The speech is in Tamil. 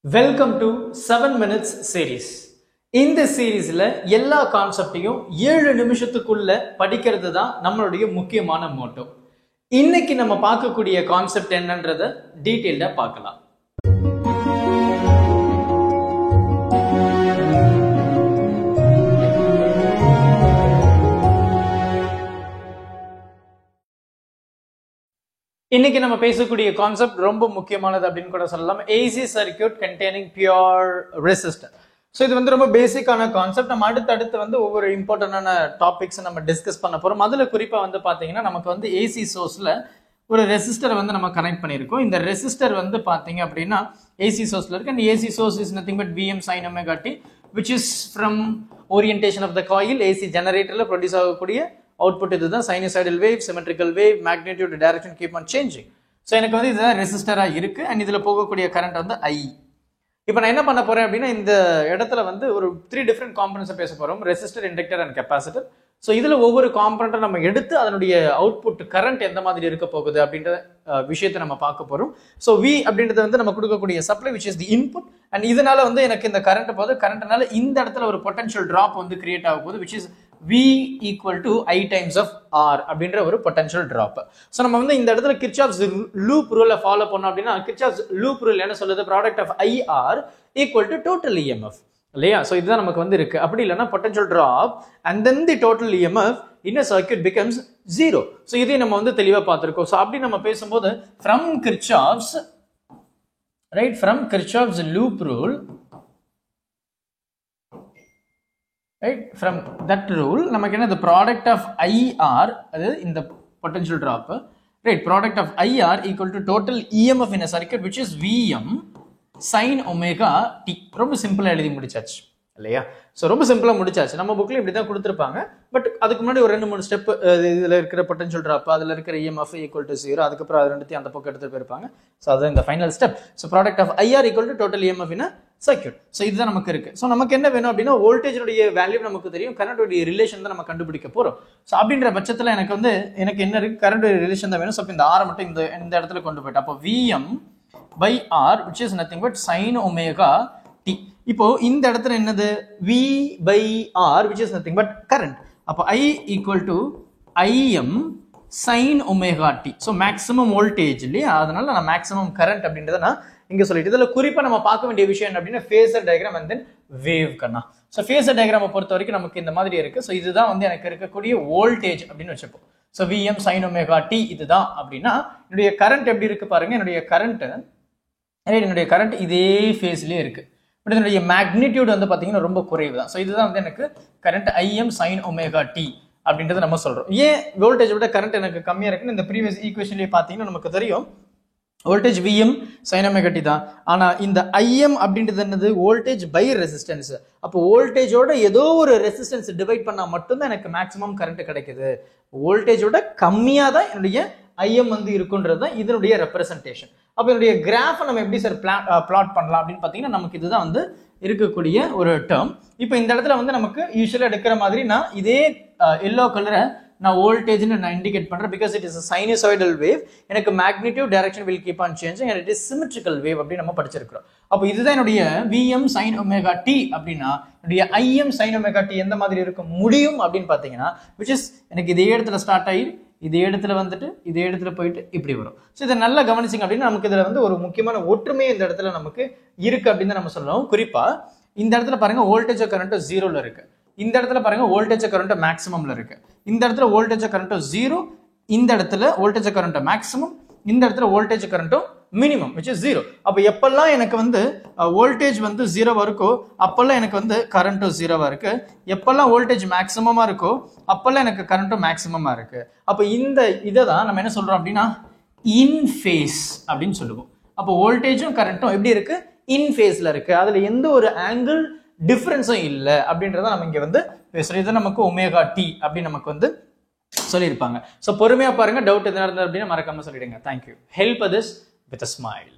Welcome to 7 minutes series. இந்த சீரீஸ்ல எல்லா கான்செப்டையும் 7 நிமிஷத்துக்குள்ள படிக்கிறது தான் நம்மளுடைய முக்கியமான மோட்டோ. இன்னைக்கு நம்ம பார்க்கக்கூடிய கான்செப்ட் என்னன்றத டீடைலா பார்க்கலாம். இன்னைக்கு நம்ம பேசக்கூடிய கான்செப்ட் ரொம்ப முக்கியமானது அப்படின்னு கூட சொல்லலாம். AC circuit containing pure resistor. So இது வந்து ரொம்ப பேசிக்கான கான்செப்ட். நம்ம அடுத்தடுத்து ஒவ்வொரு இம்பார்ட்டன்டான டாபிக்ஸ் நம்ம டிஸ்கஸ் பண்ண போறோம். அதுல குறிப்பா பாத்தீங்கன்னா நமக்கு ஏசி சோர்ஸ்ல ஒரு ரெசிஸ்டரை நம்ம கனெக்ட் பண்ணியிருக்கோம். இந்த ரெசிஸ்டர் பாத்தீங்க அப்படின்னா ஏசி சோர்ஸ்ல இருக்கு. And AC source is nothing but Vm sin omega t which is from orientation of the coil. AC ஜெனரேட்டர்ல ப்ரொடியூஸ் ஆகக்கூடிய அவுட்புட் இதுதான். Sinusoidal wave, symmetrical wave, magnitude, direction keep on changing. So எனக்கு இதுதான் ரெசிஸ்டரா இருக்கு. அண்ட் இதுல போகக்கூடிய கரண்ட் I. இப்போ நான் என்ன பண்ண போறேன் அப்படின்னா இந்த இடத்துல ஒரு 3 டிஃப்ரெண்ட் காம்பனன்ட்ஸ் பேச போறோம். Resistor, inductor and capacitor. So இதுல ஒவ்வொரு காம்பனண்ட்டை நம்ம எடுத்து அதனுடைய அவுட்புட் கரண்ட் எந்த மாதிரி இருக்க போகுது அப்படின்ற விஷயத்தை நம்ம பார்க்க போறோம். ஸோ V அப்படின்றது நம்ம கொடுக்கக்கூடிய supply which is the input. And இதனால எனக்கு இந்த கரண்ட் போகுது. கரண்ட்னால இந்த இடத்துல ஒரு பொட்டன்ஷியல் டிராப் கிரியேட் ஆக போகுது which is V equal to I times of R அப்படின்ற ஒரு பொட்டன்ஷியல் டிராப். ஸோ நம்ம இந்த இடத்துல கிர்ச்சாஃப்ஸ் லூப் ரூலை ஃபாலோ பண்ணோம் அப்படின்னா கிர்ச்சாஃப்ஸ் லூப் ரூல் என்ன சொல்லுது? Product of IR equal to total EMF இல்லையா? ஸோ இதுதான் நமக்கு இருக்கு. அப்படி இல்லைன்னா potential drop and then the total EMF in a circuit becomes 0. So இதையும் நம்ம தெளிவாக பார்த்துருக்கோம். ஸோ அப்படி நம்ம பேசும்போது from Kirchhoff's loop rule, right, from that rule நமக்கு என்ன, the product of IR அது இந்த potential drop, right, product of IR equal to total EMF in a circuit which is Vm sin omega t. ரொம்ப சிம்பிளா எழுதி முடிச்சாச்சு இல்லையா? ஸோ ரொம்ப சிம்பிளா முடிச்சாச்சு. நம்ம புக்ல இப்படி தான் கொடுத்துருப்பாங்க. பட் அதுக்கு முன்னாடி ஒரு 2-3 ஸ்டெப், இதுல இருக்கிற பொட்டன்ஷியல் டிராப், அதுல இருக்கிற EMF equal to 0, அதுக்கப்புறம் அது ரெண்டுத்தையும் அந்த பக்கம் எடுத்துட்டு போயிருப்பாங்க. ஸோ அது இந்த final step. So product of IR equal to total EMF in a circuit. So இதுதான் நமக்கு இருக்கு. ஸோ நமக்கு என்ன வேணும் அப்படின்னா வோல்டேஜோடைய வேல்யூ நமக்கு தெரியும், கரண்டோடைய ரிலேஷன் தான் நம்ம கண்டுபிடிக்க போறோம். ஸோ அப்படின்ற பட்சத்தில் எனக்கு என்ன இருக்கு, கரண்டோடைய ரிலேஷன் தான் வேணும். ஸோ இந்த ஆரை மட்டும் இந்த இடத்துல கொண்டு போயிட்டு அப்போ Vm by R which is nothing but sin omega t. இப்போ இந்த இடத்துல என்னது? V by R which is nothing but current. அப்போ I equal to Im sin omega t. So maximum voltage இல்லையா? அதனால நான் மேக்ஸிமம் கரண்ட் அப்படின்றத நான் இங்க சொல்லிட்டு இதுல குறிப்பா நம்ம பார்க்க வேண்டிய விஷயம் என்ன அப்படின்னா phasor diagram and then wave கண்ணா. ஸோ ஃபேசர் டயக்ராமை பொறுத்த வரைக்கும் நமக்கு இந்த மாதிரி இருக்கு. ஸோ இதுதான் எனக்கு இருக்கக்கூடிய வோல்டேஜ் அப்படின்னு வச்சுப்போம். So Vm sin omega t இதுதான் அப்படின்னா என்னுடைய கரண்ட் எப்படி இருக்கு பாருங்க. என்னுடைய கரண்ட் இதே ஃபேஸ்லயே இருக்கு. பட் இதனுடைய மேக்னிடியூட் பாத்தீங்கன்னா ரொம்ப குறைவு தான். ஸோ இதுதான் எனக்கு current Im sin omega t அப்படின்றத நம்ம சொல்றோம். ஏன் வோல்டேஜ் விட கரண்ட் எனக்கு கம்மியா இருக்குன்னு இந்த ப்ரீவியஸ் ஈக்குவேஷன்லயே பாத்தீங்கன்னா நமக்கு தெரியும். Voltage Vm sin omega t தான். ஆனா இந்த Im அப்படின்றது என்னது? Voltage by resistance. அப்போ வோல்டேஜோட ஏதோ ஒரு ரெசிஸ்டன்ஸ் டிவைட் பண்ணா மட்டும்தான் எனக்கு மேக்ஸிமம் கரண்ட் கிடைக்குது. வோல்டேஜோட கம்மியா தான் என்னுடைய Im இருக்குன்றது தான் இதனுடைய ரெப்ரசன்டேஷன். அப்போ என்னுடைய கிராஃபை நம்ம எப்படி சார் பிளாட் பண்ணலாம் அப்படின்னு பார்த்தீங்கன்னா நமக்கு இதுதான் இருக்கக்கூடிய ஒரு டேர்ம். இப்போ இந்த இடத்துல நமக்கு யூஸ்வலா எடுக்கிற மாதிரி நான் இதே எல்லோ கலரை நான் வோல்டேஜ்னு நான் இண்டிகேட் பண்றேன். Because it is sinusoidal wave. எனக்கு magnitude direction will keep on changing and it is symmetrical wave அப்படின்னு நம்ம படிச்சிருக்கிறோம். அப்போ இதுதான் என்னுடைய Vm sin omega t அப்படின்னா என்னுடைய Im sin omega t எந்த மாதிரி இருக்க முடியும் அப்படின்னு பார்த்தீங்கன்னா which is எனக்கு இதே இடத்துல ஸ்டார்ட் ஆகி இதே இடத்துல இதே இடத்துல போயிட்டு இப்படி வரும். ஸோ இதை நல்லா கவனிச்சிங்க அப்படின்னா நமக்கு இதுல ஒரு முக்கியமான ஒற்றுமை இந்த இடத்துல நமக்கு இருக்கு அப்படின்னு நம்ம சொல்லலாம். குறிப்பா இந்த இடத்துல பாருங்க வோல்டேஜ் கரண்ட் 0ல இருக்கு. இந்த இடத்துல பாருங்க வோல்டேஜ் கரண்ட் மேக்ஸிமம்ல இருக்கு. இந்த இடத்துல வோல்டேஜ் கரண்ட் 0, இந்த இடத்துல வோல்டேஜ் கரண்ட் மேக்ஸிமம், இந்த இடத்துல வோல்டேஜ் கரண்ட்டும் மினிமம் which is 0. அப்ப எப்பெல்லாம் எனக்கு வோல்டேஜ் 0 இருக்கோ அப்பெல்லாம் எனக்கு கரண்ட்டும் 0வா இருக்கு. எப்பெல்லாம் வோல்டேஜ் மேக்ஸிமமா இருக்கோ அப்பெல்லாம் எனக்கு கரண்ட்டும் மேக்ஸிமமா இருக்கு. அப்ப இந்த இதை தான் நம்ம என்ன சொல்றோம் அப்படின்னா இன் ஃபேஸ் அப்படின்னு சொல்லுவோம். அப்போ வோல்டேஜும் கரண்ட்டும் எப்படி இருக்கு? இன் ஃபேஸ்ல இருக்கு. அதுல எந்த ஒரு ஆங்கிள் டிஃபரன்ஸும் இல்லை அப்படின்றத நம்ம இங்க பேசுறோம். இது நமக்கு ஒமேகா டி அப்படின்னு நமக்கு சொல்லியிருப்பாங்க. ஸோ பொறுமையா பாருங்க. டவுட் எதுனா இருந்தா அப்படின்னா மறக்காம சொல்லிடுங்க. Thank you. Help this with a smile.